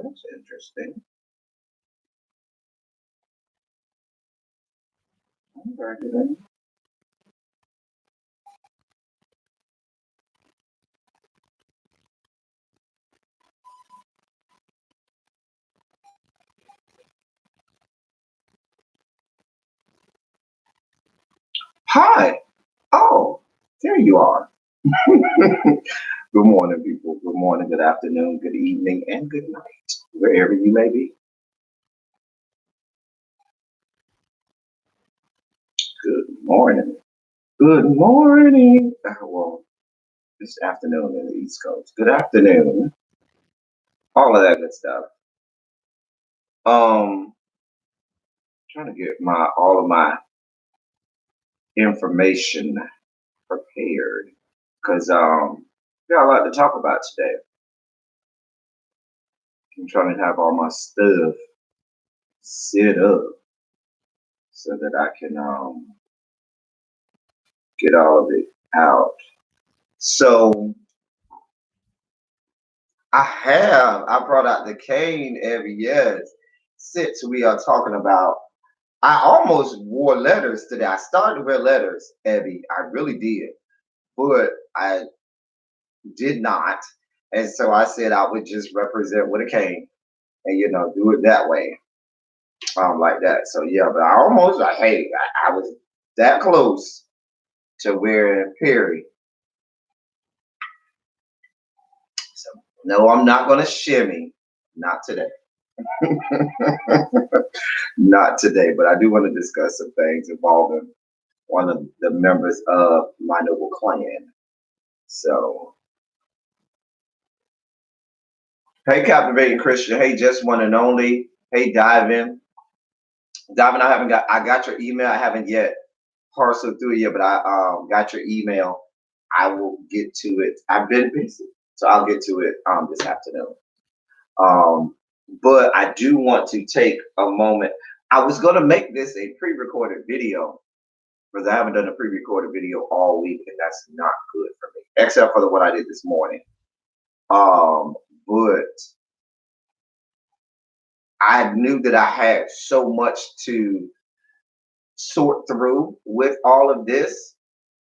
that's interesting. Alrighty. Hi. Oh, there you are. Good morning, people. Good morning, good afternoon, good evening, and good night, wherever you may be. Good morning. Good morning. Well, this afternoon in the East Coast. Good afternoon. All of that good stuff. Um, trying to get my all of my information prepared because got a lot to talk about today. I'm trying to have all my stuff set up so that I can get all of it out. So I brought out the cane every year since we are talking about. I almost wore letters today. I started to wear letters, Evie. I really did, but I did not. And so I said I would just represent with a cane and do it that way, like that. So yeah, but I almost like hey, I was that close to wearing Perry. So no, I'm not gonna shimmy. Not today. Not today, but I do want to discuss some things involving one of the members of my noble clan. So, hey, captivating Christian. Hey, just one and only. Hey, dive in. Dive in. I got your email. I haven't yet parceled through it yet, but I got your email. I will get to it. I've been busy, so I'll get to it this afternoon. Um, but I do want to take a moment. I was going to make this a pre-recorded video because I haven't done a pre-recorded video all week, and that's not good for me, except for the one I did this morning. But I knew that I had so much to sort through with all of this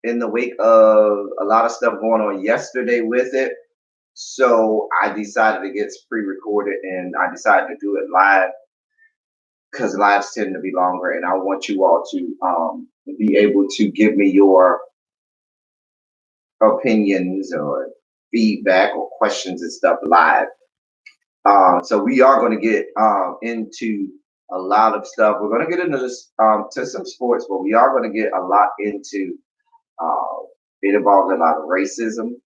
in the wake of a lot of stuff going on yesterday with it. So I decided to get pre-recorded, and I decided to do it live because lives tend to be longer, and I want you all to be able to give me your opinions or feedback or questions and stuff live. So we are going to get into a lot of stuff. We're going to get into this to some sports, but we are going to get a lot into. Uh, it involves a lot of racism.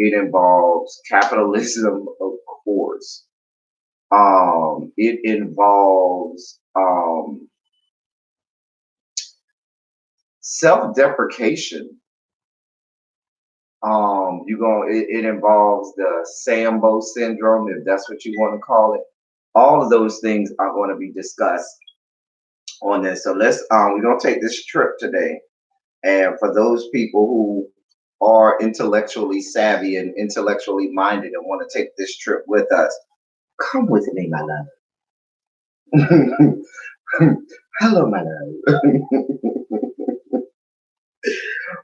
It involves capitalism, of course. It involves self-deprecation. It involves the Sambo syndrome, if that's what you want to call it. All of those things are going to be discussed on this. So we're gonna take this trip today. And for those people who are intellectually savvy and intellectually minded and want to take this trip with us, come with me, my love. Hello, my love.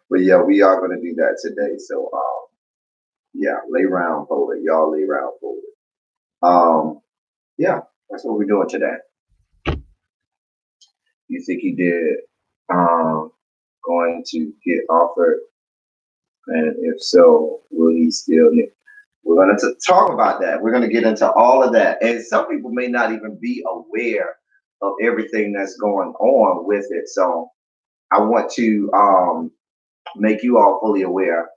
But yeah, we are gonna do that today. So yeah, lay round forward. Y'all lay round forward. Yeah, that's what we're doing today. You think he did going to get offered? And if so, will he still get? We're going to talk about that. We're going to get into all of that. And some people may not even be aware of everything that's going on with it. So I want to make you all fully aware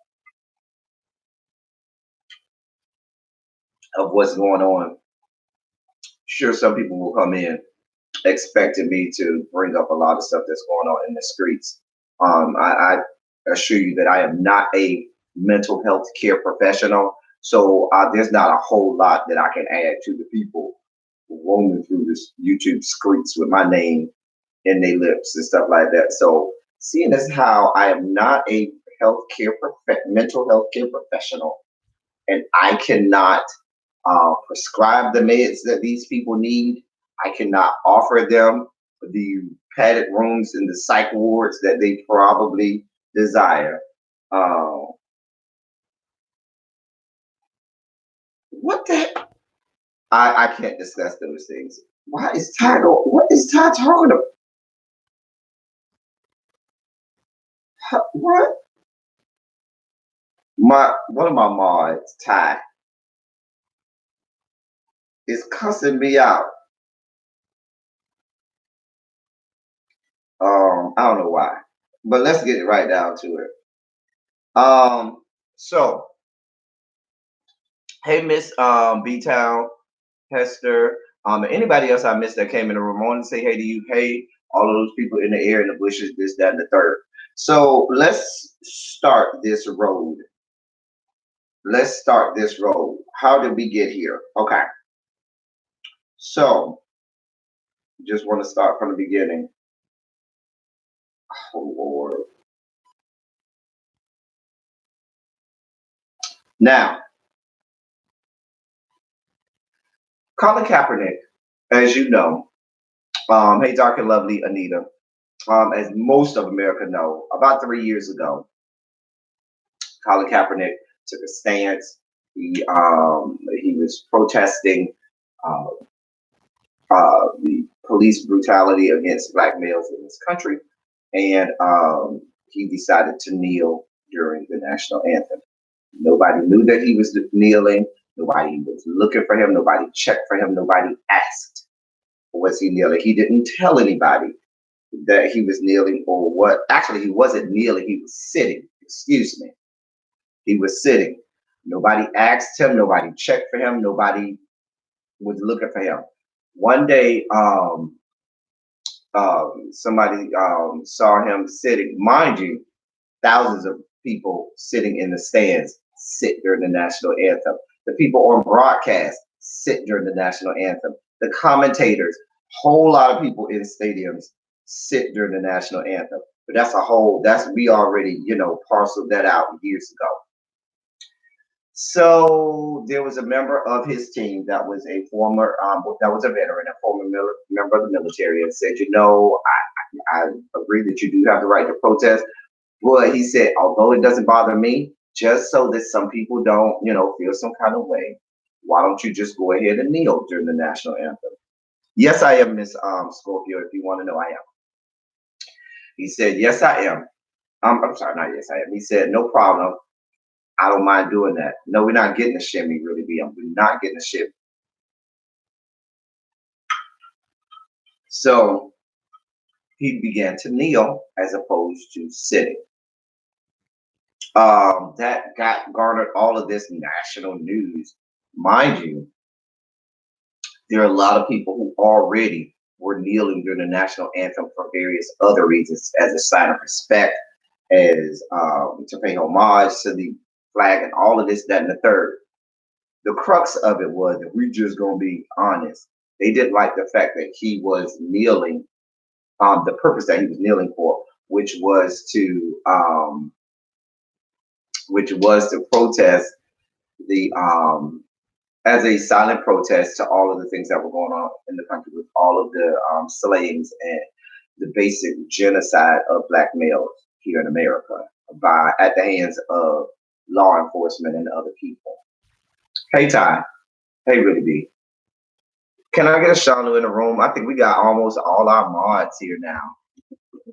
of what's going on. Sure, some people will come in expecting me to bring up a lot of stuff that's going on in the streets. I assure you that I am not a mental health care professional, so there's not a whole lot that I can add to the people roaming through this YouTube streets with my name in their lips and stuff like that. So seeing as how I am not a mental health care professional, and I cannot prescribe the meds that these people need. I cannot offer them the padded rooms in the psych wards that they probably desire. Uh, what the heck? I can't discuss those things. Why is Ty what is Ty talking about? What? One of my mods, Ty, is cussing me out. I don't know why. But let's get right down to it. So hey Miss B Town, Hester, and anybody else I missed that came in the room. I want to say hey to you, hey, all of those people in the air, in the bushes, this, that, and the third. So let's start this road. Let's start this road. How did we get here? Okay. So just want to start from the beginning. Oh Lord. Now, Colin Kaepernick, as you know, hey dark and lovely Anita, as most of America know, about 3 years ago, Colin Kaepernick took a stance. He was protesting uh, the police brutality against black males in this country, and he decided to kneel during the national anthem. Nobody knew that he was kneeling. Nobody was looking for him. Nobody checked for him. Nobody asked, was he kneeling? He didn't tell anybody that he was kneeling or what. Actually, he wasn't kneeling. He was sitting. Excuse me. He was sitting. Nobody asked him. Nobody checked for him. Nobody was looking for him. One day, somebody saw him sitting. Mind you, thousands of people sitting in the stands sit during the national anthem. The people on broadcast sit during the national anthem. The commentators, whole lot of people in stadiums sit during the national anthem. But we already, parceled that out years ago. So there was a member of his team that was a veteran, a former member of the military, and said, I agree that you do have the right to protest, but he said, although it doesn't bother me, just so that some people don't, feel some kind of way, why don't you just go ahead and kneel during the national anthem? Yes, I am, Miss Scorpio. If you want to know, I am. He said, yes, I am. I'm sorry, not yes, I am. He said, no problem. I don't mind doing that. No, we're not getting a shimmy, really, B. We're not getting a shimmy. So he began to kneel as opposed to sitting. That garnered all of this national news. Mind you, there are a lot of people who already were kneeling during the national anthem for various other reasons, as a sign of respect, as to pay homage to the flag, and all of this, that, and the third. The crux of it was, if we just gonna be honest, they didn't like the fact that he was kneeling, the purpose that he was kneeling for, which was to protest the as a silent protest to all of the things that were going on in the country, with all of the slayings and the basic genocide of black males here in America at the hands of law enforcement and other people. Hey Ty, hey Really B. Can I get a Shanu in the room? I think we got almost all our mods here now.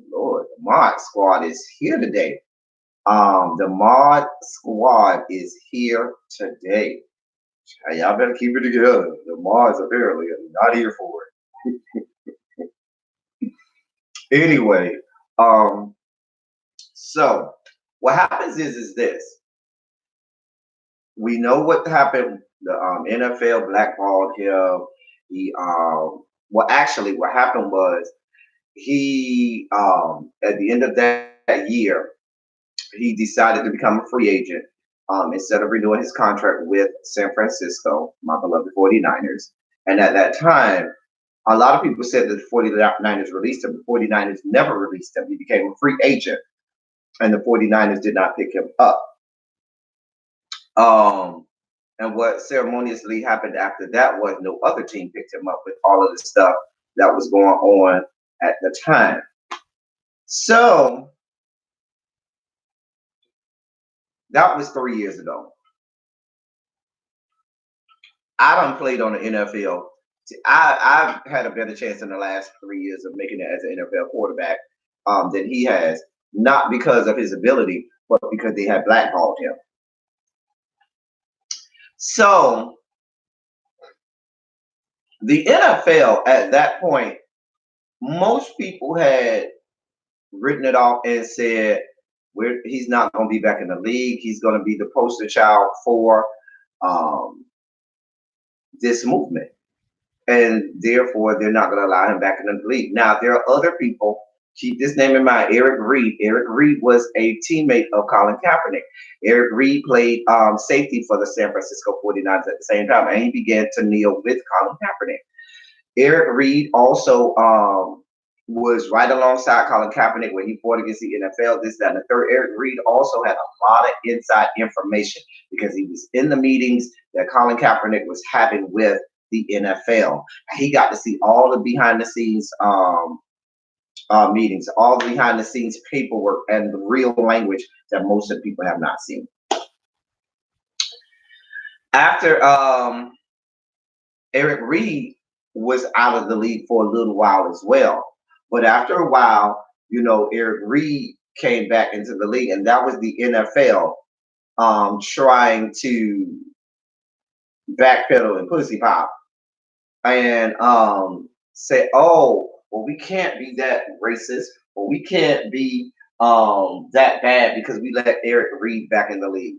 Lord, the mod squad is here today. The mod squad is here today. Hey, y'all better keep it together. The mods apparently are not here for it. Anyway, so what happens is this. We know what happened. The NFL blackballed him. What happened was he at the end of that year, he decided to become a free agent. Instead of renewing his contract with San Francisco, my beloved 49ers. And at that time, a lot of people said that the 49ers released him. The 49ers never released him. He became a free agent, and the 49ers did not pick him up. And what ceremoniously happened after that was no other team picked him up with all of the stuff that was going on at the time. So that was 3 years ago. I done played on the NFL. I've had a better chance in the last 3 years of making it as an NFL quarterback than he has, not because of his ability, but because they had blackballed him. So the NFL at that point, most people had written it off and said, he's not going to be back in the league. He's going to be the poster child for um, this movement. And therefore, they're not going to allow him back in the league. Now, there are other people. Keep this name in mind, Eric Reed. Eric Reed was a teammate of Colin Kaepernick. Eric Reed played safety for the San Francisco 49ers at the same time, and he began to kneel with Colin Kaepernick. Eric Reed also was right alongside Colin Kaepernick when he fought against the NFL, this, that, and the third. Eric Reed also had a lot of inside information because he was in the meetings that Colin Kaepernick was having with the NFL. He got to see all the behind the scenes meetings, all the behind the scenes paperwork, and the real language that most of the people have not seen. After Eric Reed was out of the league for a little while as well. But after a while, Eric Reed came back into the league, and that was the NFL trying to backpedal and pussy pop and say, oh, well, we can't be that racist, or we can't be that bad because we let Eric Reed back in the league.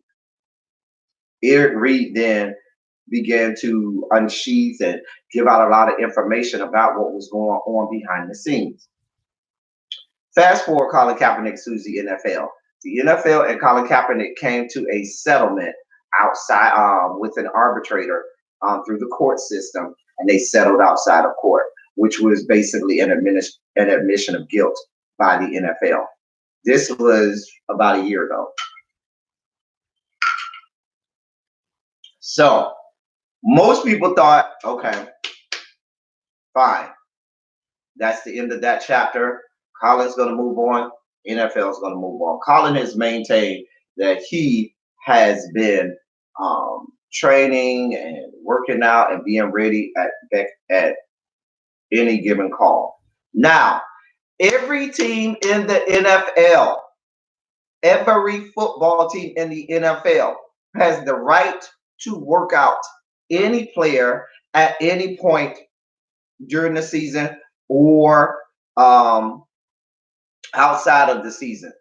Eric Reed then began to unsheath and give out a lot of information about what was going on behind the scenes. Fast forward, Colin Kaepernick sues the NFL. The NFL and Colin Kaepernick came to a settlement outside with an arbitrator through the court system, and they settled outside of court, which was basically an admission of guilt by the NFL. This was about a year ago. So most people thought, okay, fine. That's the end of that chapter. Colin's going to move on. NFL is going to move on. Colin has maintained that he has been training and working out and being ready at any given call. Now, every team in the NFL, every football team in the NFL has the right to work out any player at any point during the season or outside of the season,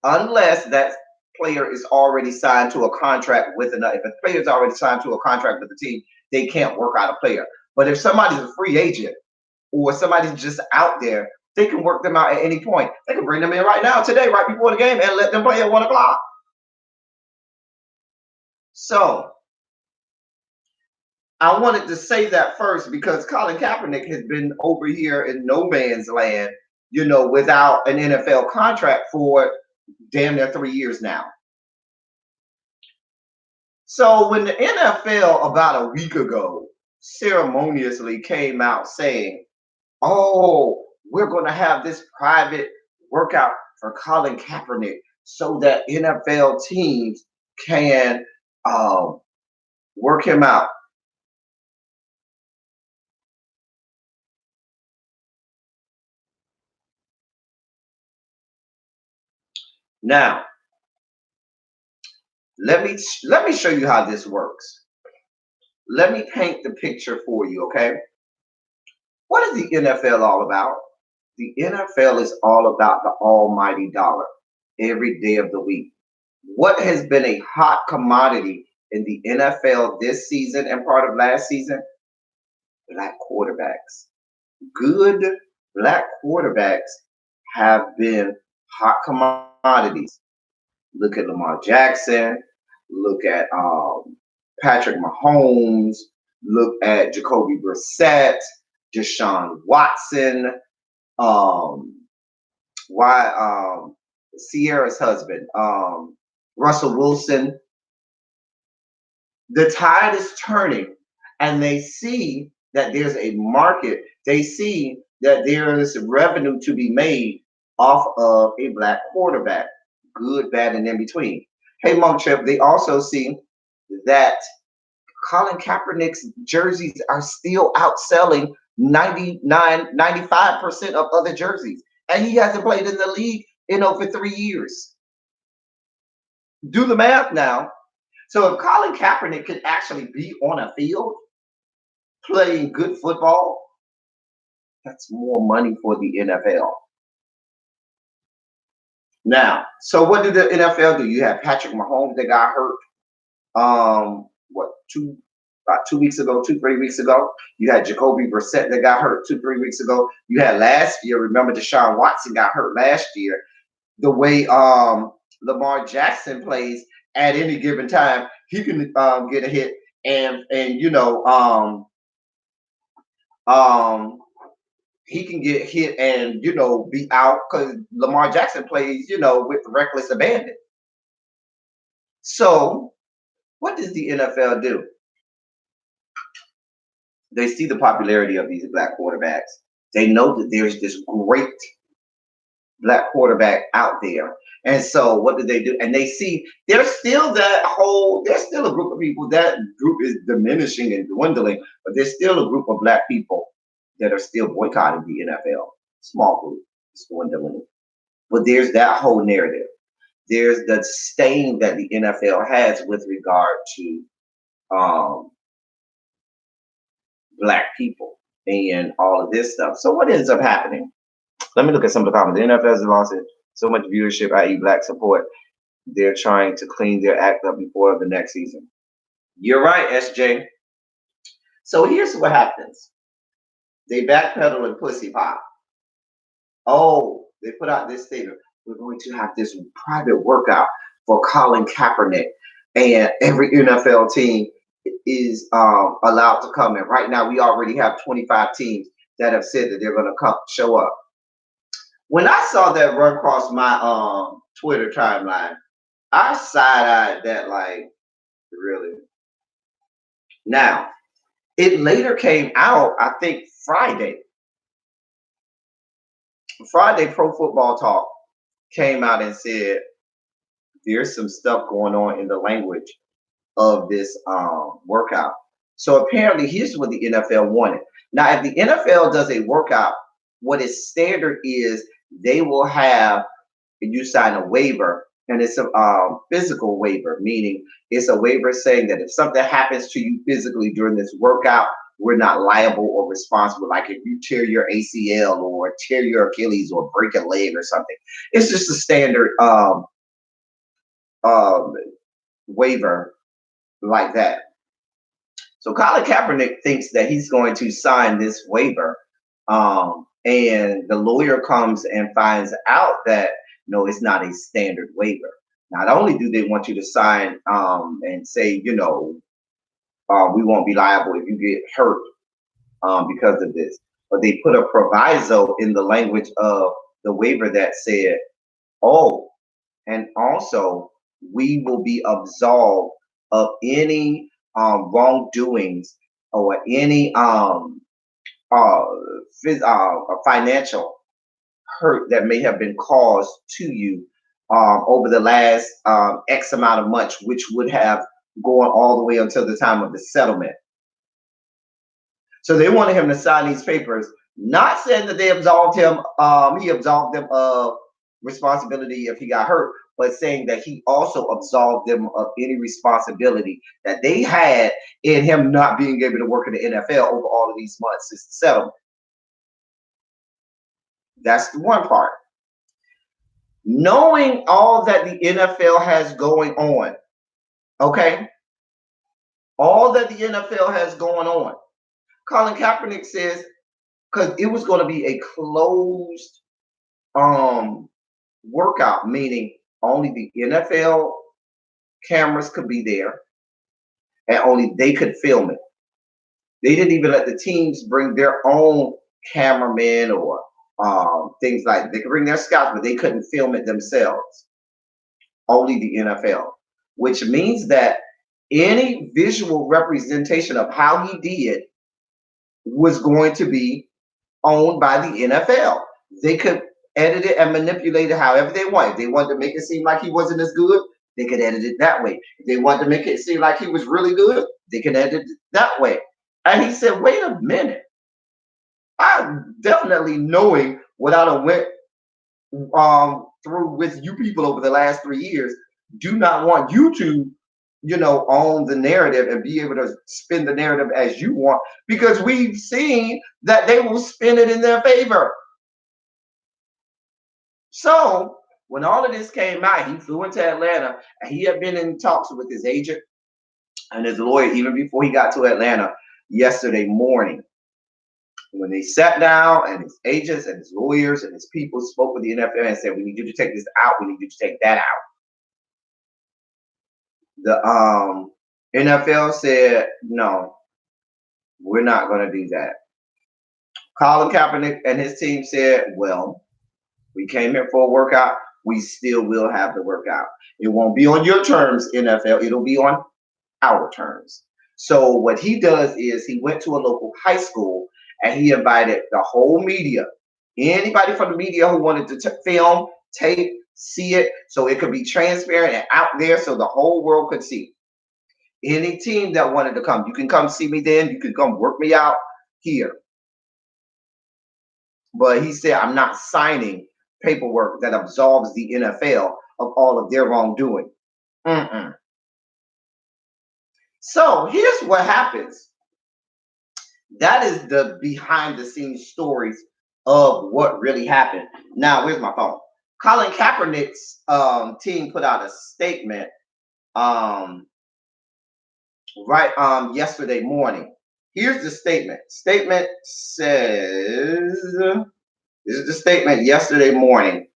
unless that player is already signed to a contract with another. If a player is already signed to a contract with the team, they can't work out a player. But if somebody's a free agent or somebody's just out there, they can work them out at any point. They can bring them in right now, today, right before the game, and let them play at 1 o'clock. So I wanted to say that first because Colin Kaepernick has been over here in no man's land, without an NFL contract for damn near 3 years now. So when the NFL about a week ago ceremoniously came out saying, oh, we're going to have this private workout for Colin Kaepernick so that NFL teams can work him out. Now, let me show you how this works. Let me paint the picture for you, okay? What is the NFL all about? The NFL is all about the almighty dollar every day of the week. What has been a hot commodity in the NFL this season and part of last season? Black quarterbacks. Good black quarterbacks have been hot commodities. Look at Lamar Jackson. Look at Patrick Mahomes. Look at Jacoby Brissett, Deshaun Watson. Sierra's husband, Russell Wilson. The tide is turning, and they see that there's a market. They see that there is revenue to be made off of a black quarterback, good, bad, and in between. Hey, Monk Trip, they also see that Colin Kaepernick's jerseys are still outselling 99, 95% of other jerseys. And he hasn't played in the league in over 3 years. Do the math now. So if Colin Kaepernick could actually be on a field playing good football, that's more money for the NFL. Now, so what did the NFL do? You had Patrick Mahomes that got hurt. What about 2 weeks ago, 3 weeks ago? You had Jacoby Brissett that got hurt 3 weeks ago. You had last year. Remember, Deshaun Watson got hurt last year. The way Lamar Jackson plays at any given time, he can get a hit and he can get hit and be out because Lamar Jackson plays with reckless abandon. So what does the NFL do? They see the popularity of these black quarterbacks. They know that there's this great black quarterback out there. And so what do? And they see there's still there's still a group of people. That group is diminishing and dwindling, but there's still a group of black people that are still boycotting the NFL. Small group, it's dwindling. But there's that whole narrative. There's the stain that the NFL has with regard to black people and all of this stuff. So what ends up happening? Let me look at some of the comments. The NFL has lost so much viewership, i.e. black support. They're trying to clean their act up before the next season. You're right, SJ. So here's what happens. They backpedal and pussy pop. Oh, they put out this statement. We're going to have this private workout for Colin Kaepernick, and every NFL team is allowed to come in. Right now, we already have 25 teams that have said that they're going to show up. When I saw that run across my Twitter timeline, I side-eyed that like, really? Now, it later came out, I think Friday, Pro Football Talk came out and said there's some stuff going on in the language of this workout. So apparently, here's what the NFL wanted. Now, if the NFL does a workout, what is standard is they will have you sign a waiver, and it's a physical waiver, meaning it's a waiver saying that if something happens to you physically during this workout, we're not liable or responsible. Like if you tear your ACL or tear your Achilles or break a leg or something, it's just a standard waiver like that. So Colin Kaepernick thinks that he's going to sign this waiver, and the lawyer comes and finds out that no, it's not a standard waiver. Not only do they want you to sign and say, we won't be liable if you get hurt because of this, but they put a proviso in the language of the waiver that said, oh, and also we will be absolved of any wrongdoings or any financial hurt that may have been caused to you over the last X amount of months, which would have gone all the way until the time of the settlement. So they wanted him to sign these papers, not saying that they absolved him, he absolved them of responsibility if he got hurt, but saying that he also absolved them of any responsibility that they had in him not being able to work in the NFL over all of these months since the settlement. That's the one part. Knowing all that the NFL has going on, okay? All that the NFL has going on. Colin Kaepernick says, because it was going to be a closed workout, meaning only the NFL cameras could be there and only they could film it. They didn't even let the teams bring their own cameramen or things like they could bring their scouts, but they couldn't film it themselves. Only the NFL, which means that Any visual representation of how he did was going to be owned by the NFL. They could edit it and manipulate it however they want. If they wanted to make it seem like he wasn't as good, they could edit it that way. If they wanted to make it seem like he was really good, they could edit it that way. And he said, wait a minute. I definitely, knowing what I done went through with you people over the last 3 years, do not want you to, own the narrative and be able to spin the narrative as you want, because we've seen that they will spin it in their favor. So when all of this came out, he flew into Atlanta and he had been in talks with his agent and his lawyer even before he got to Atlanta yesterday morning. When they sat down and his agents and his lawyers and his people spoke with the NFL and said, we need you to take this out, we need you to take that out. The NFL said, no, we're not going to do that. Colin Kaepernick and his team said, well, we came here for a workout. We still will have the workout. It won't be on your terms, NFL. It'll be on our terms. So what he does is he went to a local high school and he invited the whole media, anybody from the media who wanted to film, tape, see it, so it could be transparent and out there so the whole world could see. Any team that wanted to come, you can come see me then. You can come work me out here. But he said, I'm not signing paperwork that absolves the NFL of all of their wrongdoing. So here's what happens. That is the behind the scenes stories of what really happened. Now, where's my phone? Colin Kaepernick's team put out a statement yesterday morning. Here's the statement. Statement says, this is the statement yesterday morning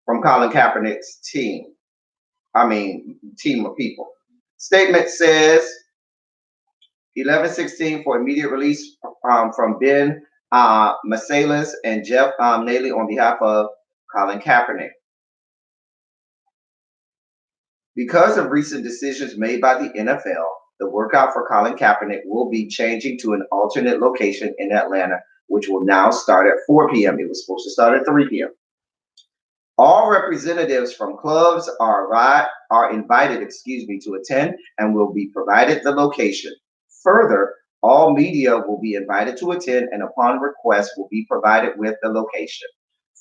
from Colin Kaepernick's team. Team of people. Statement says 11/16 for immediate release from Ben Masalas and Jeff Naley on behalf of Colin Kaepernick. Because of recent decisions made by the NFL, the workout for Colin Kaepernick will be changing to an alternate location in Atlanta, which will now start at 4 p.m. It was supposed to start at 3 p.m. All representatives from clubs are invited, to attend and will be provided the location. Further, all media will be invited to attend and upon request will be provided with the location.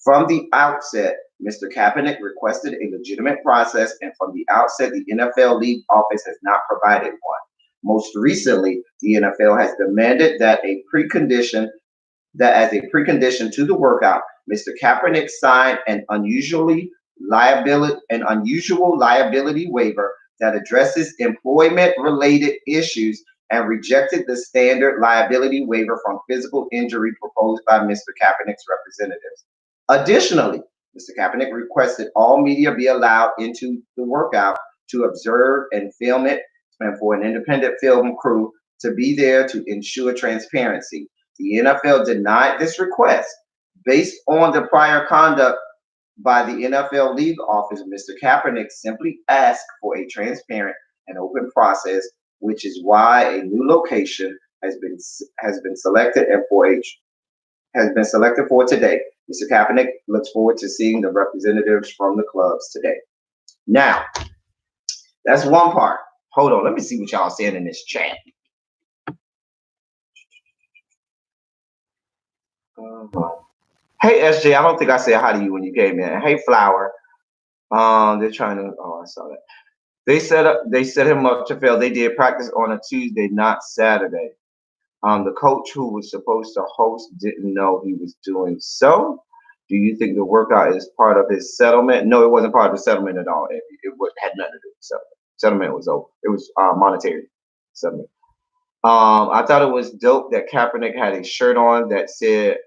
From the outset, Mr. Kaepernick requested a legitimate process, and from the outset, the NFL league office has not provided one. Most recently, the NFL has demanded that as a precondition to the workout, Mr. Kaepernick signed an unusual liability waiver that addresses employment-related issues and rejected the standard liability waiver from physical injury proposed by Mr. Kaepernick's representatives. Additionally, Mr. Kaepernick requested all media be allowed into the workout to observe and film it, and for an independent film crew to be there to ensure transparency. The NFL denied this request. Based on the prior conduct by the NFL league office, Mr. Kaepernick simply asked for a transparent and open process, which is why a new location has been selected for today. Mr. Kaepernick looks forward to seeing the representatives from the clubs today. Now, that's one part. Hold on, let me see what y'all saying in this chat. Hey SJ, I don't think I said hi to you when you came in. Hey Flower, they're trying to. Oh, I saw that. They set him up to fail. They did practice on a Tuesday, not Saturday. The coach who was supposed to host didn't know he was doing so. Do you think the workout is part of his settlement? No, it wasn't part of the settlement at all. It had nothing to do with the settlement. Settlement was over. It was monetary settlement. I thought it was dope that Kaepernick had a shirt on that said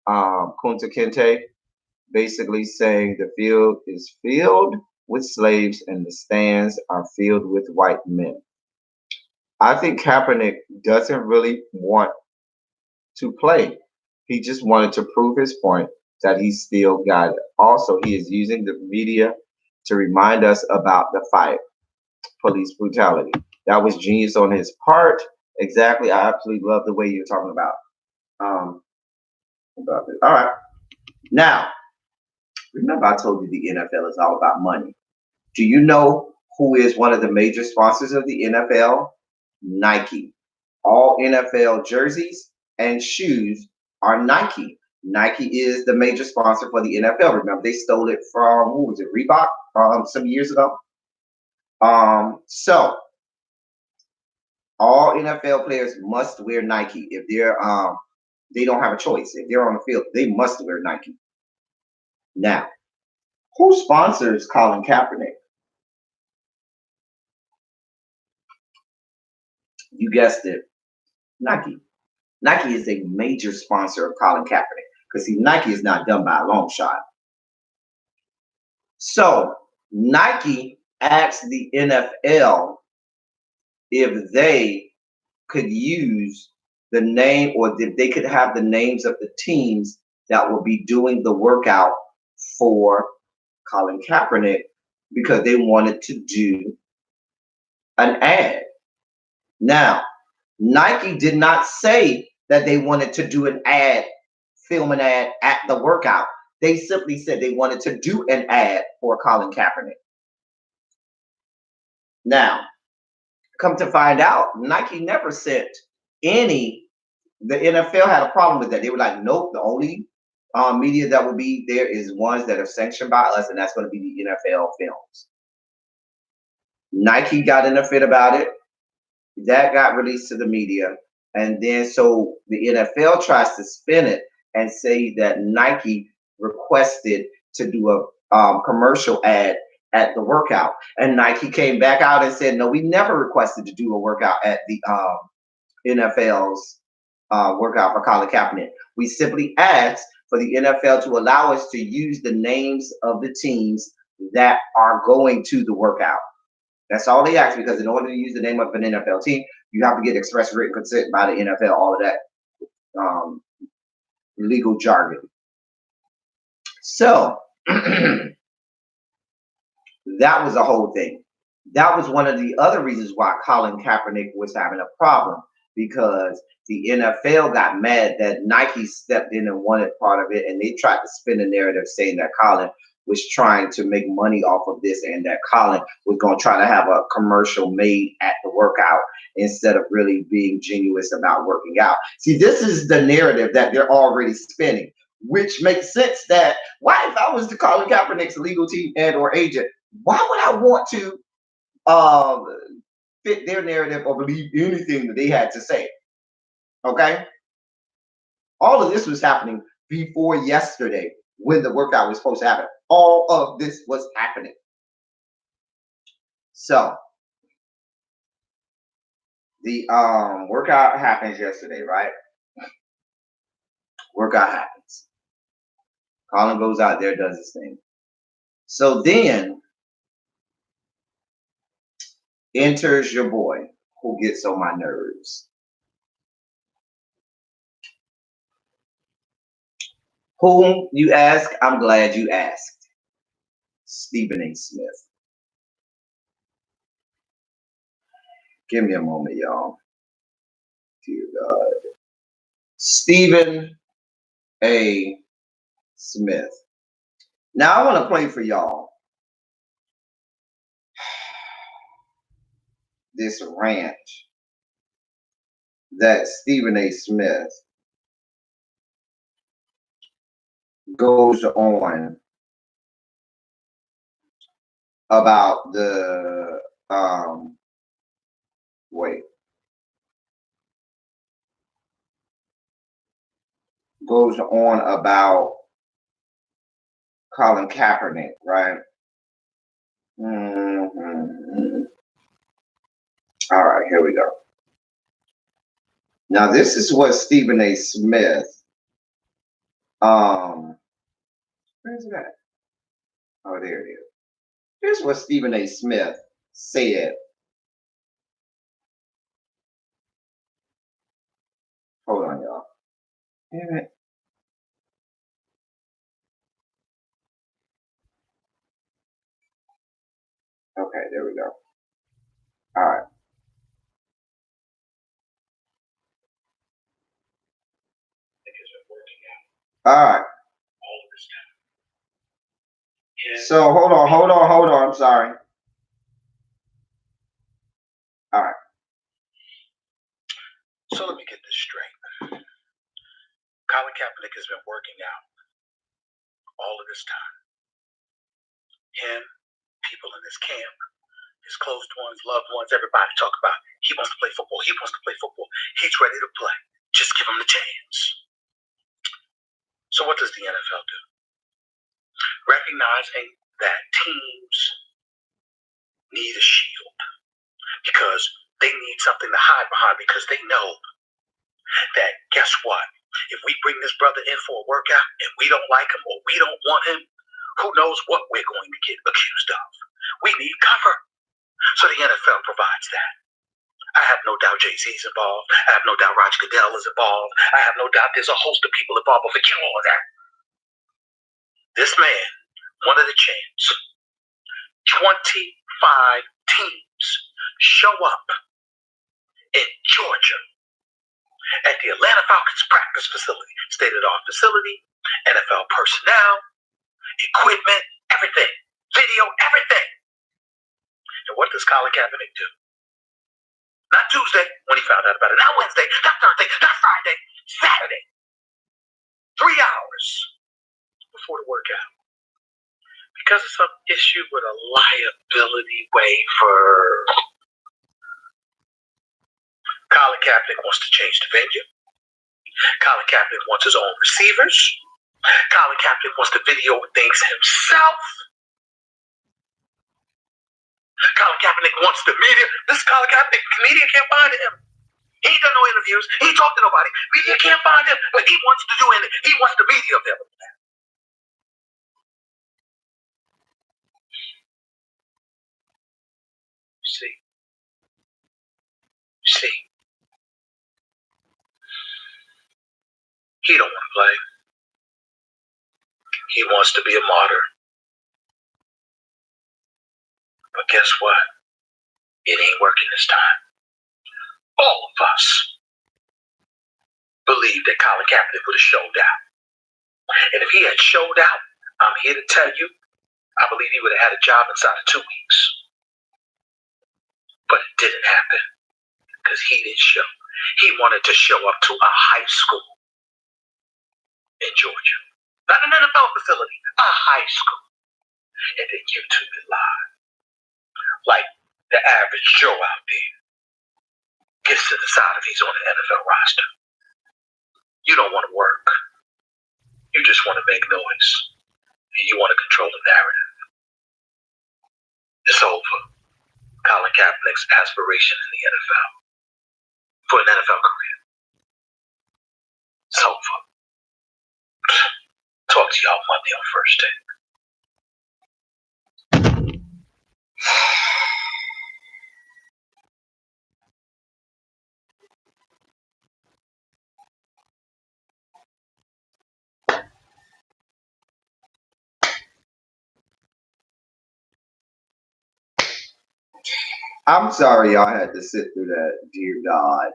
Kunta Kinte, basically saying the field is filled with slaves and the stands are filled with white men. I think Kaepernick doesn't really want to play. He just wanted to prove his point that he still got it. Also, he is using the media to remind us about the fight, police brutality. That was genius on his part. Exactly. I absolutely love the way you're talking um about it. All right. Now, remember I told you the NFL is all about money. Do you know who is one of the major sponsors of the NFL? Nike. All NFL jerseys and shoes are Nike. Nike is the major sponsor for the NFL. Remember, they stole it from, who was it, Reebok, some years ago. So all NFL players must wear Nike. If they don't have a choice. If they're on the field, they must wear Nike. Now, who sponsors Colin Kaepernick? You guessed it, Nike. Nike is a major sponsor of Colin Kaepernick because see, Nike is not done by a long shot. So Nike asked the NFL if they could use the name or if they could have the names of the teams that will be doing the workout for Colin Kaepernick because they wanted to do an ad. Now, Nike did not say that they wanted to do an ad, film an ad at the workout. They simply said they wanted to do an ad for Colin Kaepernick. Now, come to find out, Nike never sent any. The NFL had a problem with that. They were like, nope, the only media that will be there is ones that are sanctioned by us, and that's going to be the NFL films. Nike got in a fit about it. That got released to the media. And then so the NFL tries to spin it and say that Nike requested to do a commercial ad at the workout. And Nike came back out and said, no, we never requested to do a workout at the NFL's workout for Colin Kaepernick. We simply asked for the NFL to allow us to use the names of the teams that are going to the workout. That's all they ask because in order to use the name of an NFL team, you have to get express written consent by the NFL, all of that legal jargon. So that was the whole thing. That was one of the other reasons why Colin Kaepernick was having a problem because the NFL got mad that Nike stepped in and wanted part of it, and they tried to spin a narrative saying that Colin was trying to make money off of this and that Colin was going to try to have a commercial made at the workout instead of really being genuine about working out. See, this is the narrative that they're already spinning, which makes sense that why if I was to Colin Kaepernick's legal team and or agent, why would I want to fit their narrative or believe anything that they had to say? Okay? All of this was happening before yesterday when the workout was supposed to happen. All of this was happening. So the workout happens yesterday, right? Workout happens. Colin goes out there, does his thing. So then enters your boy who gets on my nerves. Whom you ask, I'm glad you asked. Stephen A. Smith. Give me a moment, y'all. Dear God. Stephen A. Smith. Now I want to play for y'all this rant that Stephen A. Smith goes on about the goes on about Colin Kaepernick, right? Mm-hmm. All right, here we go. Now this is what Stephen A. Smith where's it at? Oh, there it is. Here's what Stephen A. Smith said. Hold on, y'all. Damn it. Okay, there we go. All right. All right. All of this time. Yeah. So hold on. I'm sorry. All right. So let me get this straight. Colin Kaepernick has been working out all of this time. Him, people in his camp, his close ones, loved ones, everybody talk about he wants to play football. He wants to play football. He's ready to play. Just give him the chance. So what does the NFL do? Recognizing that teams need a shield because they need something to hide behind because they know that guess what? If we bring this brother in for a workout and we don't like him or we don't want him, who knows what we're going to get accused of. We need cover. So the NFL provides that. I have no doubt Jay-Z's involved. I have no doubt Roger Goodell is involved. I have no doubt there's a host of people involved, but forget all of that. This man wanted a chance. 25 teams show up in Georgia at the Atlanta Falcons practice facility, state-of-the-art facility, NFL personnel, equipment, everything, video, everything. And what does Colin Kaepernick do? Not Tuesday when he found out about it, not Wednesday, not Thursday, not Friday, Saturday. 3 hours before the workout. Because of some issue with a liability waiver. Colin Kaepernick wants to change the venue. Colin Kaepernick wants his own receivers. Colin Kaepernick wants to video things himself. Colin Kaepernick wants the media. This is Colin Kaepernick. The media can't find him. He ain't done no interviews. He ain't talked to nobody. Media can't find him, but he wants to do it. He wants the media available. See, he don't want to play. He wants to be a martyr. But guess what? It ain't working this time. All of us believe that Colin Kaepernick would have showed out. And if he had showed out, I'm here to tell you, I believe he would have had a job inside of 2 weeks. But it didn't happen because he didn't show. He wanted to show up to a high school in Georgia. Not an NFL facility, a high school. And then YouTube it live. Like the average Joe out there gets to decide if he's on the NFL roster. You don't want to work. You just want to make noise. And you want to control the narrative. It's over. Colin Kaepernick's aspiration in the NFL. For an NFL career. It's over. Talk to y'all Monday on First Take. I'm sorry y'all had to sit through that, dear God.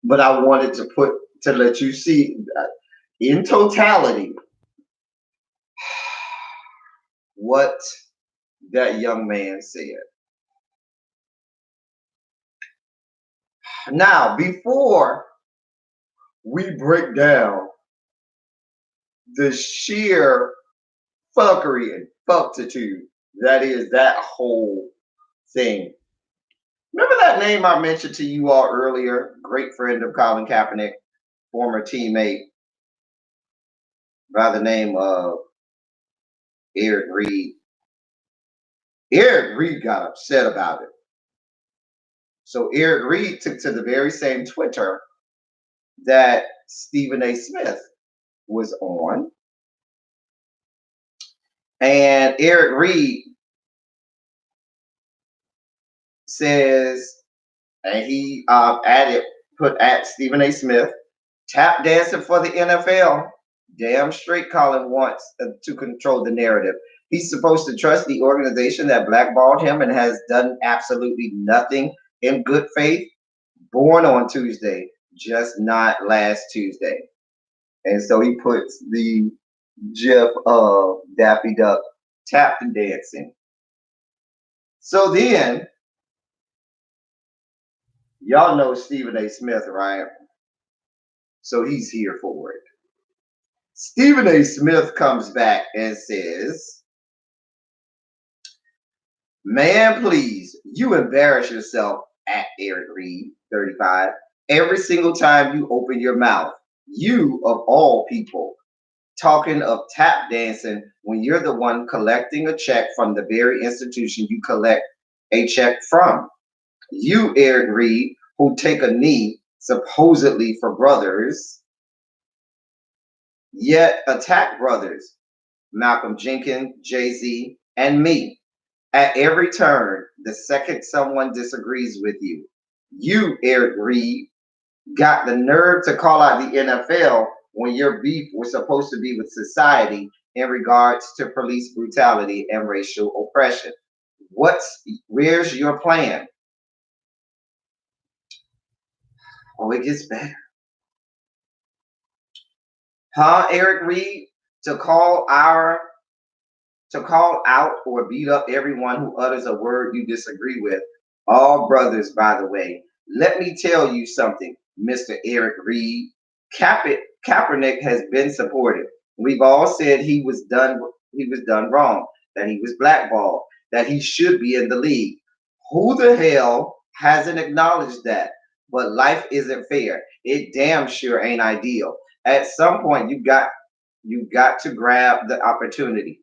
But I wanted to let you see in totality what that young man said. Now, before we break down the sheer fuckery and fucktitude that is that whole thing. Remember that name I mentioned to you all earlier? Great friend of Colin Kaepernick, former teammate by the name of Eric Reed. Eric Reed got upset about it. So Eric Reed took to the very same Twitter that Stephen A. Smith was on. And Eric Reed says, and he put at Stephen A. Smith, tap dancing for the NFL. Damn straight Colin wants to control the narrative. He's supposed to trust the organization that blackballed him and has done absolutely nothing in good faith. Born on Tuesday, just not last Tuesday. And so he puts the Jeff Daffy Duck tap and dancing. So then y'all know Stephen A. Smith, right? So he's here for it. Stephen A. Smith comes back and says, man, please, you embarrass yourself at Eric Reed, 35, every single time you open your mouth. You, of all people, talking of tap dancing when you're the one collecting a check from the very institution you collect a check from. You, Eric Reed, who take a knee supposedly for brothers, yet attack brothers, Malcolm Jenkins, Jay-Z, and me. At every turn, the second someone disagrees with you, you, Eric Reed, got the nerve to call out the NFL when your beef was supposed to be with society in regards to police brutality and racial oppression. Where's your plan? Oh, it gets better. Huh, Eric Reed? To call our to call out or beat up everyone who utters a word you disagree with. All brothers, by the way. Let me tell you something, Mr. Eric Reed. Kaepernick has been supported. We've all said he was done wrong, that he was blackballed, that he should be in the league. Who the hell hasn't acknowledged that? But life isn't fair. It damn sure ain't ideal. At some point you got to grab the opportunity.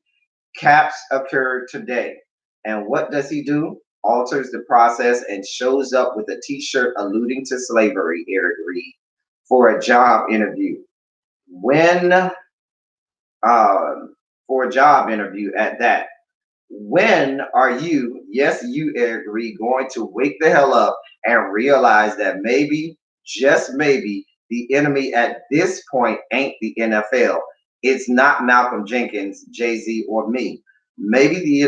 Caps occurred today. And what does he do? Alters the process and shows up with a t-shirt alluding to slavery, Eric Reed, for a job interview. When for a job interview at that. When are you, yes, you, Eric Reed, going to wake the hell up and realize that maybe, just maybe, the enemy at this point ain't the NFL? It's not Malcolm Jenkins, Jay-Z, or me. Maybe the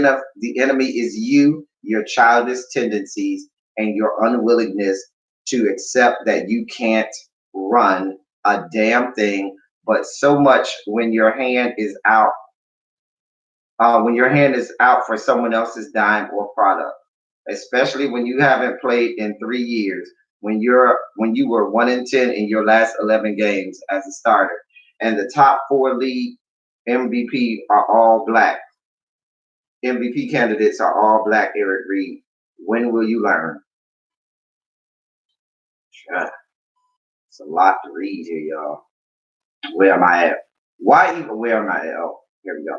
enemy is you, your childish tendencies, and your unwillingness to accept that you can't run a damn thing, but so much when your hand is out for someone else's dime or product, especially when you haven't played in 3 years, when you were 1-10 in your last 11 games as a starter, and the top four league MVP are all black. MVP candidates are all black, Eric Reed. When will you learn? It's a lot to read here, y'all. Where am I at? Why even where am I at? Oh, here we go.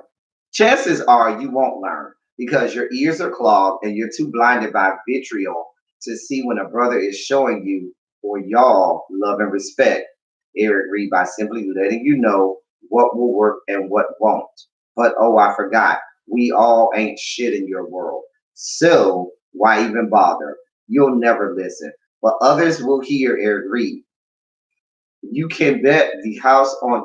Chances are you won't learn because your ears are clogged and you're too blinded by vitriol to see when a brother is showing you or y'all love and respect. Eric Reed, by simply letting you know what will work and what won't. But oh, I forgot. We all ain't shit in your world. So why even bother? You'll never listen. But others will hear, Eric Reed. You can bet the house on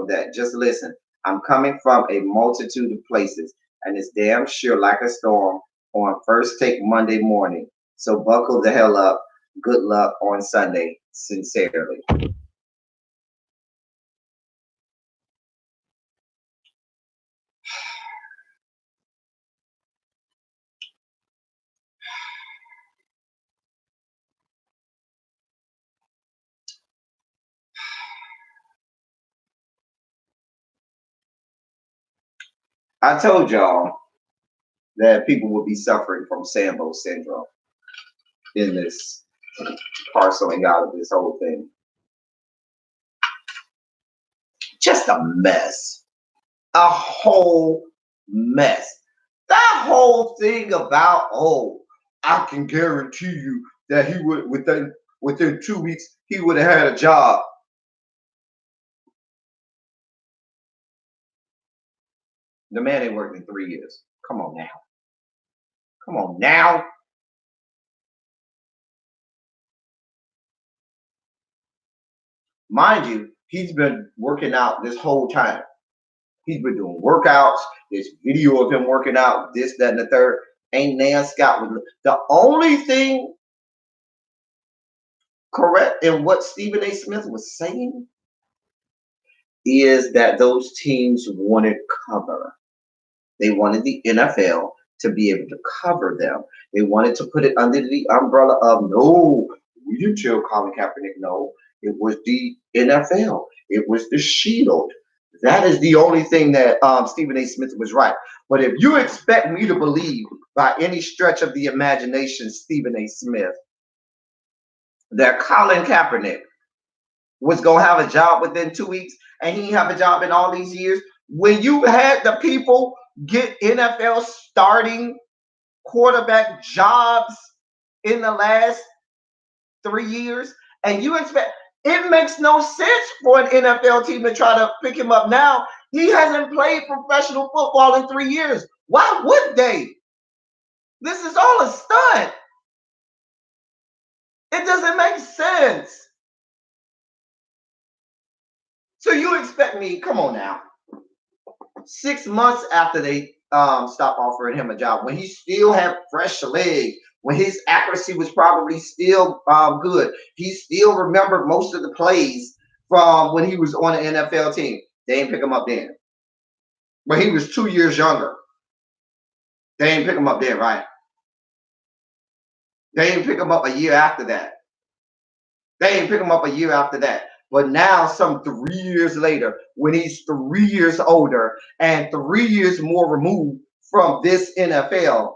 that. Just listen. I'm coming from a multitude of places, and it's damn sure like a storm on first take Monday morning. So buckle the hell up. Good luck on Sunday. Sincerely. I told y'all that people would be suffering from Sambo syndrome in this parceling out of this whole thing. Just a mess. A whole mess. That whole thing about, oh, I can guarantee you that he would within 2 weeks he would have had a job. The man ain't worked in 3 years. Come on now. Come on now. Mind you, he's been working out this whole time. He's been doing workouts. There's video of him working out, this, that, and the third. Ain't Nan Scott with the only thing correct in what Stephen A. Smith was saying is that those teams wanted cover. They wanted the NFL to be able to cover them. They wanted to put it under the umbrella of no, we didn't tell Colin Kaepernick no. It was the NFL. It was the shield. That is the only thing that Stephen A. Smith was right. But if you expect me to believe by any stretch of the imagination, Stephen A. Smith, that Colin Kaepernick was going to have a job within 2 weeks and he didn't have a job in all these years, when you had the people get NFL starting quarterback jobs in the last 3 years, and you expect, it makes no sense for an NFL team to try to pick him up now. He hasn't played professional football in 3 years. Why would they? This is all a stunt. It doesn't make sense. So you expect me, come on now, 6 months after they stopped offering him a job, when he still had fresh legs, when his accuracy was probably still good, he still remembered most of the plays from when he was on an NFL team. They didn't pick him up then. When he was 2 years younger, they didn't pick him up then, right? They didn't pick him up a year after that. They didn't pick him up a year after that. But now, some 3 years later, when he's 3 years older and 3 years more removed from this NFL,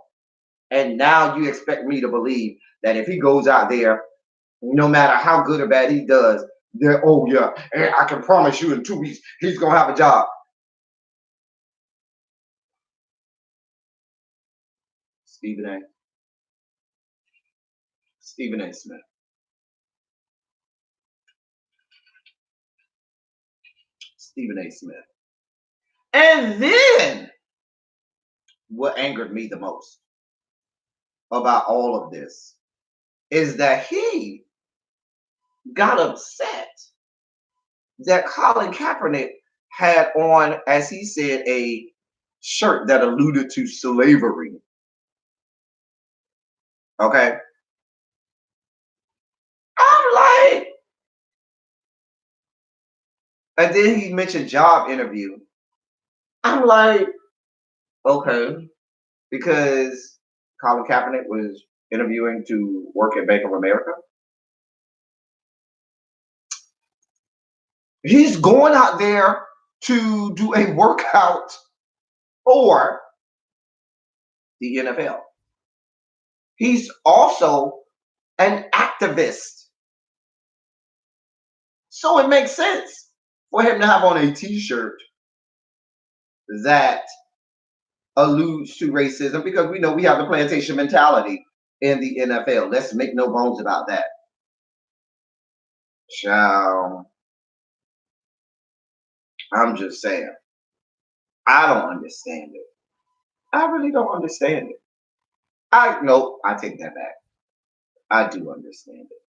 and now you expect me to believe that if he goes out there, no matter how good or bad he does, they're, oh yeah, and I can promise you in 2 weeks he's gonna have a job. Stephen A. Stephen A. Smith. Stephen A. Smith. And then what angered me the most about all of this is that he got upset that Colin Kaepernick had on, as he said, a shirt that alluded to slavery. Okay. I'm like, and then he mentioned job interview. I'm like, okay, because Colin Kaepernick was interviewing to work at Bank of America. He's going out there to do a workout for the NFL. He's also an activist. So it makes sense for him to have on a t-shirt that alludes to racism, because we know we have the plantation mentality in the NFL. Let's make no bones about that. Child, I'm just saying, I don't understand it. I really don't understand it. I take that back. I do understand it.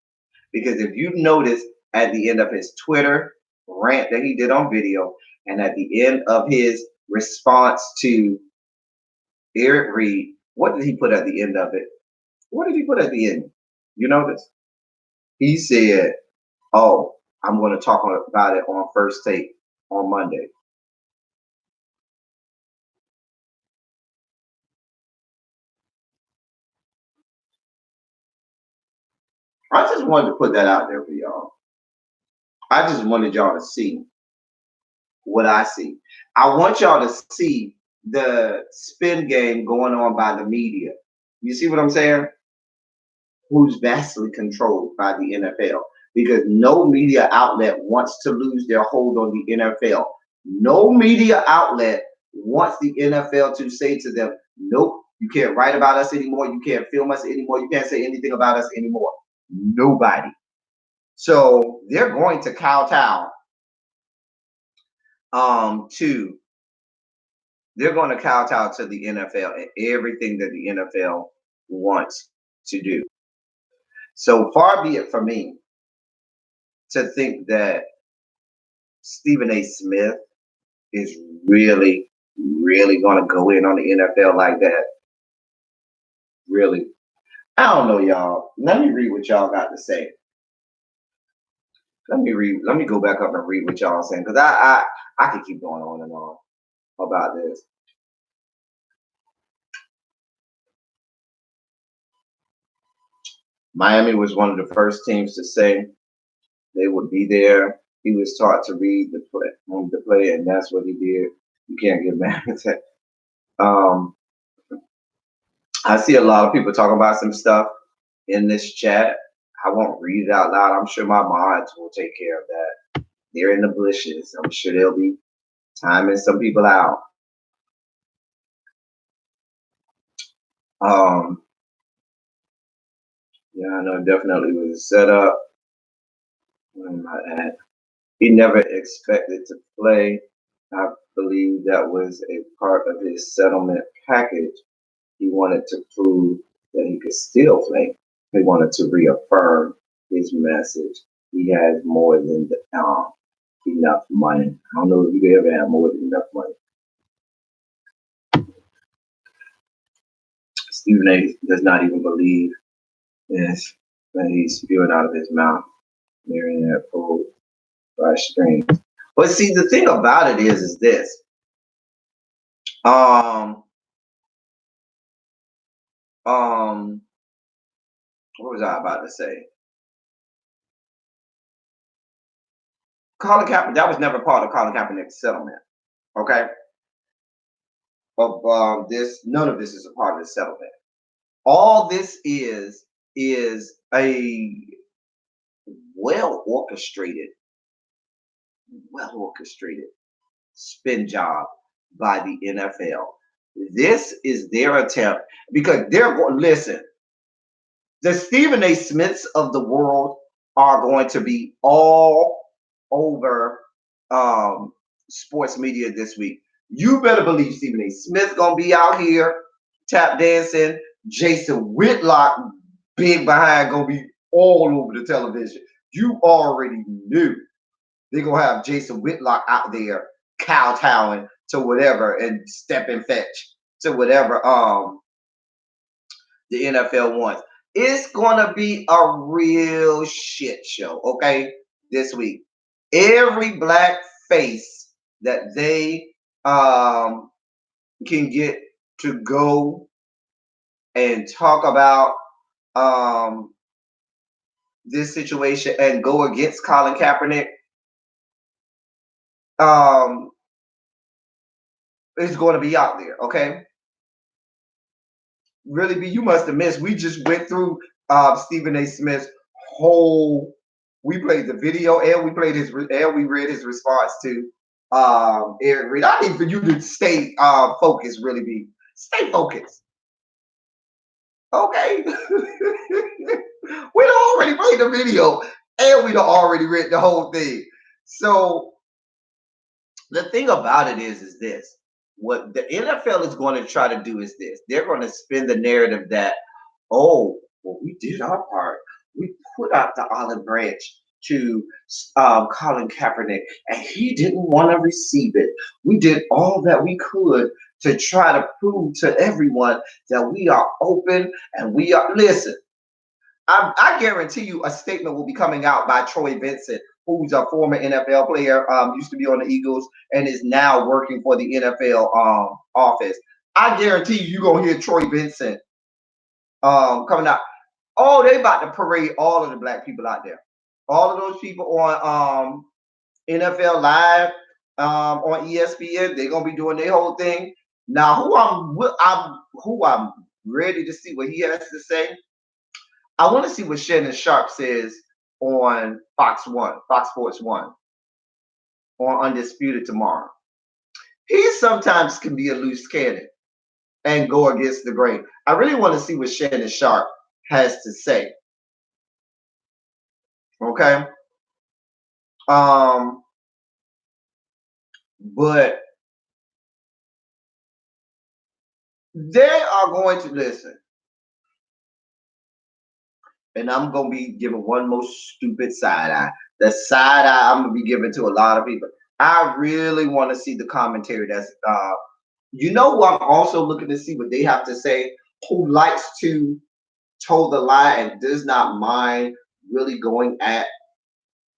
Because if you notice at the end of his Twitter rant that he did on video, and at the end of his response to Eric Reed, what did he put at the end of it? What did he put at the end? You notice? He said, oh, I'm going to talk about it on First Take on Monday. I just wanted to put that out there for y'all. I just wanted y'all to see what I see. I want y'all to see the spin game going on by the media. You see what I'm saying? Who's vastly controlled by the NFL. Because no media outlet wants to lose their hold on the NFL. No media outlet wants the NFL to say to them, nope, you can't write about us anymore. You can't film us anymore. You can't say anything about us anymore. Nobody. So they're going to kowtow to the NFL and everything that the NFL wants to do. So far be it from me to think that Stephen A. Smith is really going to go in on the NFL like that. Really. I don't know, y'all. Let me read what y'all got to say. Let me read. Let me go back up and read what y'all saying because I could keep going on and on about this. Miami was one of the first teams to say they would be there. He was taught to read the play, and that's what he did. You can't get mad at that. I see a lot of people talking about some stuff in this chat. I won't read it out loud. I'm sure my mods will take care of that. They're in the bushes. I'm sure they'll be timing some people out. Yeah, I know, definitely was a setup. Where am I at? He never expected to play. I believe that was a part of his settlement package. He wanted to prove that he could still play. He wanted to reaffirm his message. He has more than enough money. I don't know if you ever have more than enough money. Stephen A. does not even believe this that he's spewing out of his mouth, mirroring that pulled by strings. But see, the thing about it is this. What was I about to say? Colin Kaepernick, that was never part of Colin Kaepernick's settlement. Okay? Of this, none of this is a part of the settlement. All this is a well orchestrated spin job by the NFL. This is their attempt because they're going, listen, the Stephen A. Smiths of the world are going to be all over sports media this week. You better believe Stephen A. Smith's gonna be out here tap dancing. Jason Whitlock, big behind, gonna be all over the television. You already knew they're gonna have Jason Whitlock out there kowtowing to whatever and step and fetch to whatever the NFL wants. It's gonna be a real shit show, okay? This week, every black face that they can get to go and talk about this situation and go against Colin Kaepernick is going to be out there, okay? Really, be you must have missed. We just went through Stephen A. Smith's whole. We played the video and we played his and we read his response to Eric Reed. I need for you to stay focused. Really, be stay focused. Okay, we already played the video and we already read the whole thing. So the thing about it is this. What the NFL is going to try to do is this. They're going to spin the narrative that, oh, well, we did our part. We put out the olive branch to Colin Kaepernick, and he didn't want to receive it. We did all that we could to try to prove to everyone that we are open and we are. Listen, I guarantee you a statement will be coming out by Troy Vincent, who's a former NFL player, used to be on the Eagles, and is now working for the NFL office. I guarantee you're going to hear Troy Vincent coming out. Oh, they about to parade all of the black people out there. All of those people on NFL Live, on ESPN, they're going to be doing their whole thing. Now, who I'm ready to see what he has to say. I want to see what Shannon Sharp says on Fox Sports 1, on Undisputed tomorrow. He sometimes can be a loose cannon and go against the grain. I really want to see what Shannon Sharp has to say. Okay. But they are going to listen. And I'm going to be giving one most stupid side eye. The side eye I'm going to be giving to a lot of people. I really want to see the commentary that's, you know who I'm also looking to see what they have to say, who likes to toe the line and does not mind really going at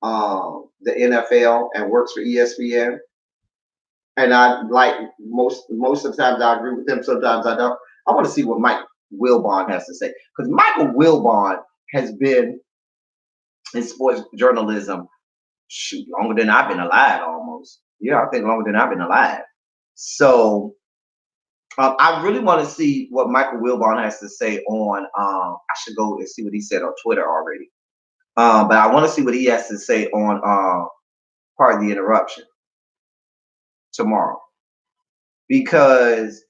the NFL and works for ESPN. And I like most of the times I agree with him. Sometimes I don't. I want to see what Mike Wilbon has to say because Michael Wilbon has been in sports journalism shoot longer than I've been alive almost. Yeah, I think longer than I've been alive. So I really want to see what Michael Wilbon has to say on. I should go and see what he said on Twitter already. But I want to see what he has to say on part of the interruption tomorrow because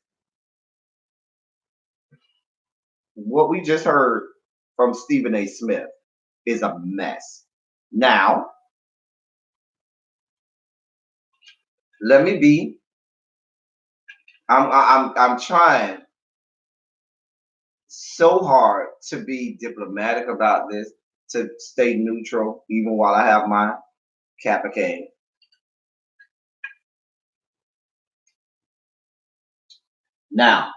what we just heard from Stephen A. Smith is a mess. Now, let me be. I'm trying so hard to be diplomatic about this, to stay neutral, even while I have my Kappa cane. Now,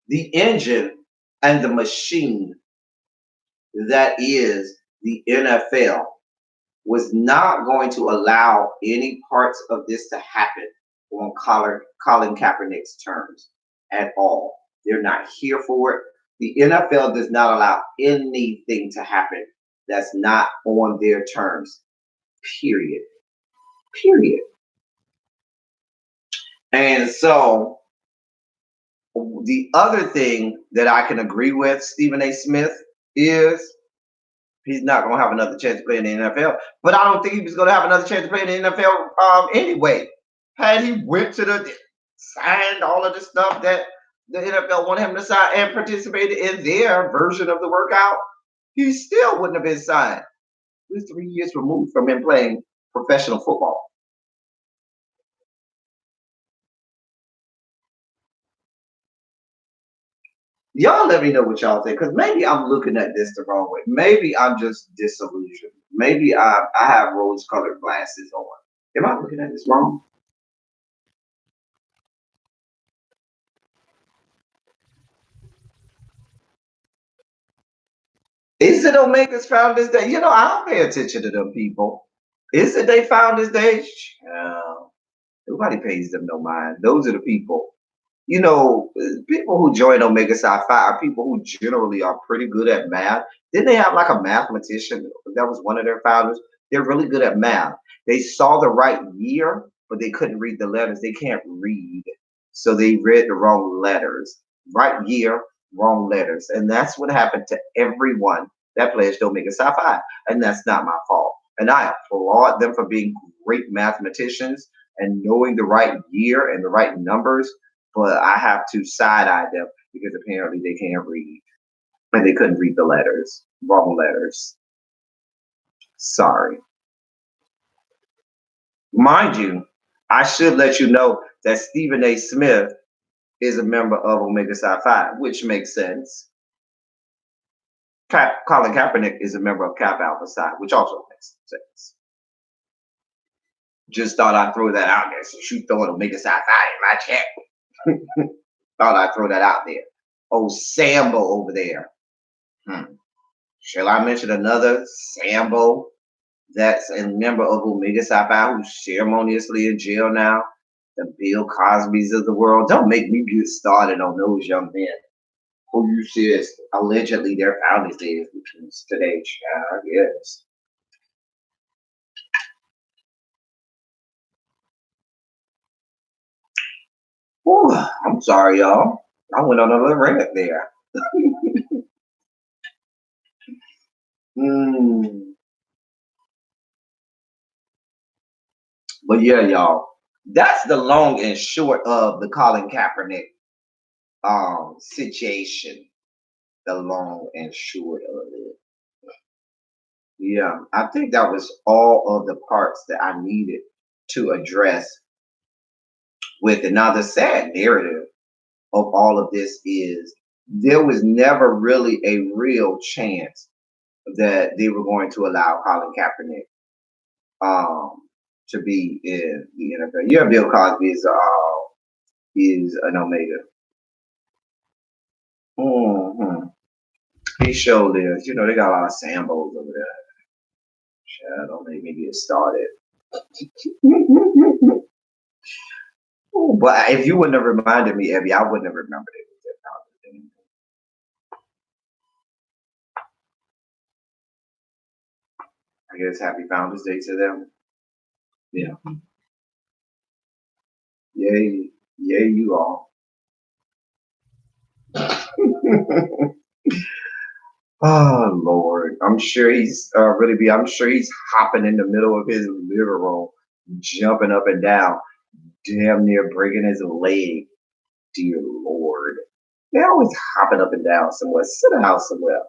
the engine and the machine that is the NFL was not going to allow any parts of this to happen on Colin Kaepernick's terms at all. They're not here for it. The NFL does not allow anything to happen that's not on their terms. Period. Period. And so the other thing that I can agree with Stephen A. Smith is he's not going to have another chance to play in the NFL. But I don't think he was going to have another chance to play in the NFL anyway. Had he went to signed all of the stuff that the NFL wanted him to sign and participated in their version of the workout, he still wouldn't have been signed. He was 3 years removed from him playing professional football. Y'all let me know what y'all think, because maybe I'm looking at this the wrong way. Maybe I'm just disillusioned. Maybe I have rose-colored glasses on. Am I looking at this wrong? Is it Omega's Founders Day? You know, I don't pay attention to them people. Is it they Founders Day? Nobody pays them no mind. Those are the people. You know, people who join Omega Psi Phi are people who generally are pretty good at math. Didn't they have like a mathematician that was one of their founders? They're really good at math. They saw the right year, but they couldn't read the letters. They can't read. So they read the wrong letters. Right year, wrong letters. And that's what happened to everyone that pledged Omega Psi Phi. And that's not my fault. And I applaud them for being great mathematicians and knowing the right year and the right numbers, but I have to side eye them because apparently they can't read and they couldn't read the letters, wrong letters. Sorry. Mind you, I should let you know that Stephen A. Smith is a member of Omega Psi Phi, which makes sense. Colin Kaepernick is a member of Kappa Alpha Psi, which also makes sense. Just thought I'd throw that out there. So you throwing Omega Psi Phi in my chat. Thought I'd throw that out there. Oh, Sambo over there. Shall I mention another Sambo that's a member of Omega Psi Phi who's ceremoniously in jail now? The Bill Cosbys of the world. Don't make me get started on those young men who you said allegedly their founders did, which is today's child, yes. Whew, I'm sorry, y'all. I went on a little rant there. But yeah, y'all, that's the long and short of the Colin Kaepernick situation. The long and short of it. Yeah, I think that was all of the parts that I needed to address with it. Now, the sad narrative of all of this is there was never really a real chance that they were going to allow Colin Kaepernick to be in the NFL. Yeah, Bill Cosby is an Omega. He showed is. You know, they got a lot of Sambos over there. Yeah, don't make me get started. But if you wouldn't have reminded me, Abby, I wouldn't have remembered it. I guess happy Founders Day to them. Yeah. Yay. Yay, you all. Oh Lord, I'm sure he's I'm sure he's hopping in the middle of his living room, jumping up and down, damn near breaking his leg. Dear Lord, they're always hopping up and down somewhere. Sit down somewhere.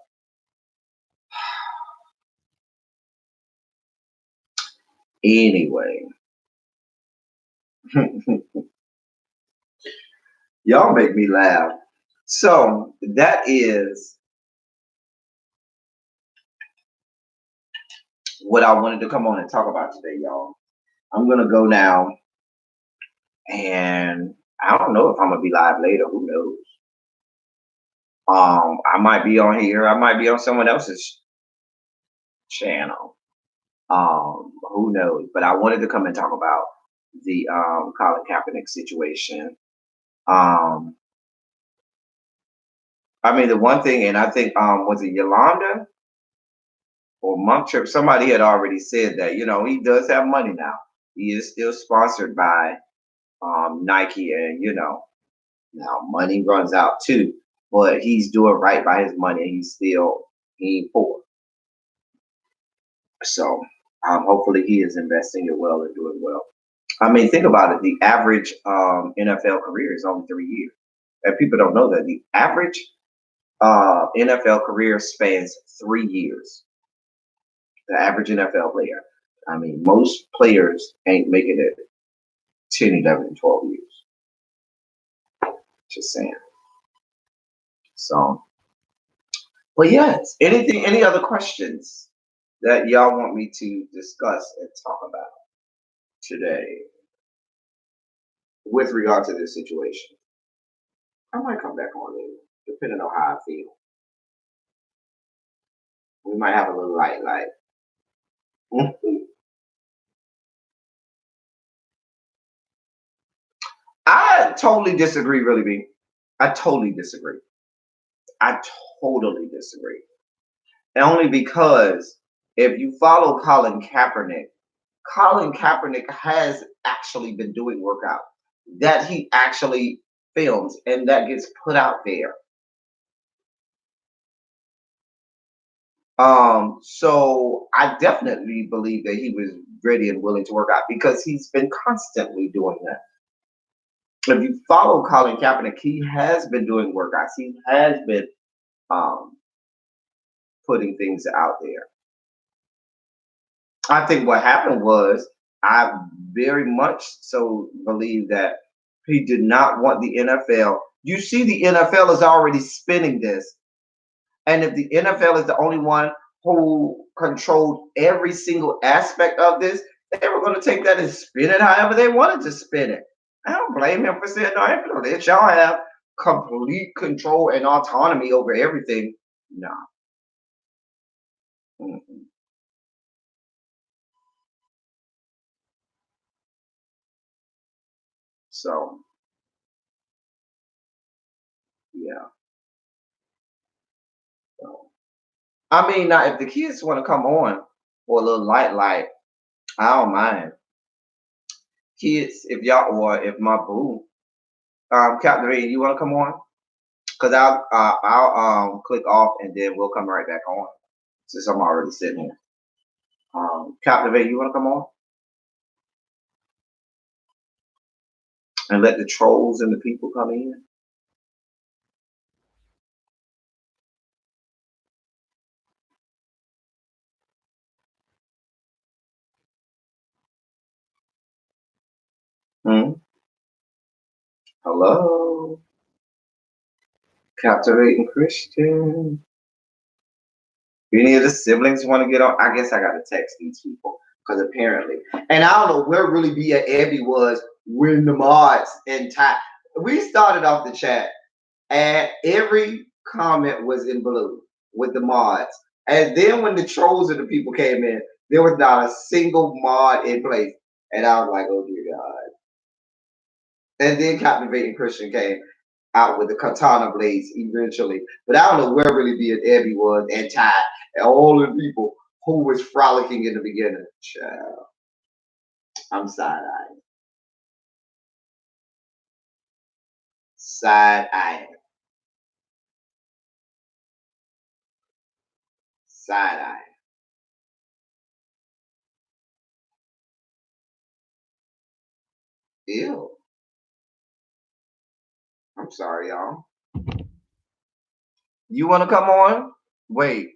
Anyway, y'all make me laugh. So that is what I wanted to come on and talk about today, y'all. I'm gonna go now, and I don't know if I'm gonna be live later. Who knows? I might be on here. I might be on someone else's channel. Who knows? But I wanted to come and talk about the Colin Kaepernick situation. I mean, the one thing, and I think was it Yolanda or Monk Trip? Somebody had already said that he does have money now. He is still sponsored by Nike, and now money runs out too. But he's doing right by his money. He ain't poor. So hopefully he is investing it well and doing well. I mean, think about it. The average NFL career is only 3 years. And people don't know that. The average NFL career spans 3 years. The average NFL player. I mean, most players ain't making it 10, 11, 12 years. Just saying. So, but yes, any other questions that y'all want me to discuss and talk about today with regard to this situation? I might come back on later, depending on how I feel. We might have a little light. I totally disagree, really, B. I totally disagree. I totally disagree. And only because if you follow Colin Kaepernick has actually been doing workout that he actually films and that gets put out there. So I definitely believe that he was ready and willing to work out because he's been constantly doing that. If you follow Colin Kaepernick, he has been doing workouts. He has been um, putting things out there. I think what happened was I very much so believe that he did not want the NFL. You see, the NFL is already spinning this. And if the NFL is the only one who controlled every single aspect of this, they were going to take that and spin it however they wanted to spin it. I don't blame him for saying, no, let y'all have complete control and autonomy over everything. No. Mm-mm. So, yeah. So, I mean, now if the kids want to come on for a little light, I don't mind. Kids, if y'all or if my boo, Captain Ray, you want to come on? Because I'll click off and then we'll come right back on since I'm already sitting here. Captivate, you want to come on and let the trolls and the people come in? Hmm? Hello, captivating Christian. Any of the siblings want to get on? I guess I got to text these people because apparently, and I don't know where really be at Abby was when the mods and time. We started off the chat and every comment was in blue with the mods. And then when the trolls and the people came in, There was not a single mod in place. And I was like, oh dear God. And then Captivating Christian came out with the katana blades eventually. But I don't know where really being Abby was and Ty and all the people who was frolicking in the beginning. Child. I'm side-eyeing. Side-eyeing. Side-eyeing. Ew. I'm sorry, y'all. You want to come on? Wait,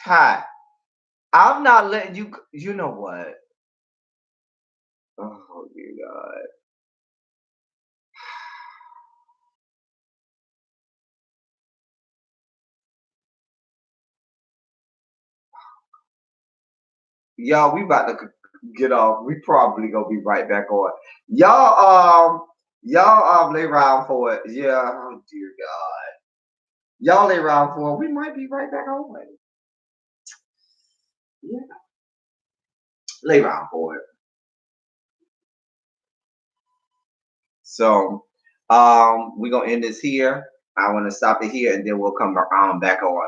Ty. I'm not letting you. You know what? Oh dear God. Y'all, we about to get off. We probably gonna be right back on. Y'all lay around for it. Yeah. Oh dear God. Y'all lay around for it. We might be right back on it. Yeah. Lay around for it. So we're gonna end this here. I want to stop it here and then we'll come back on.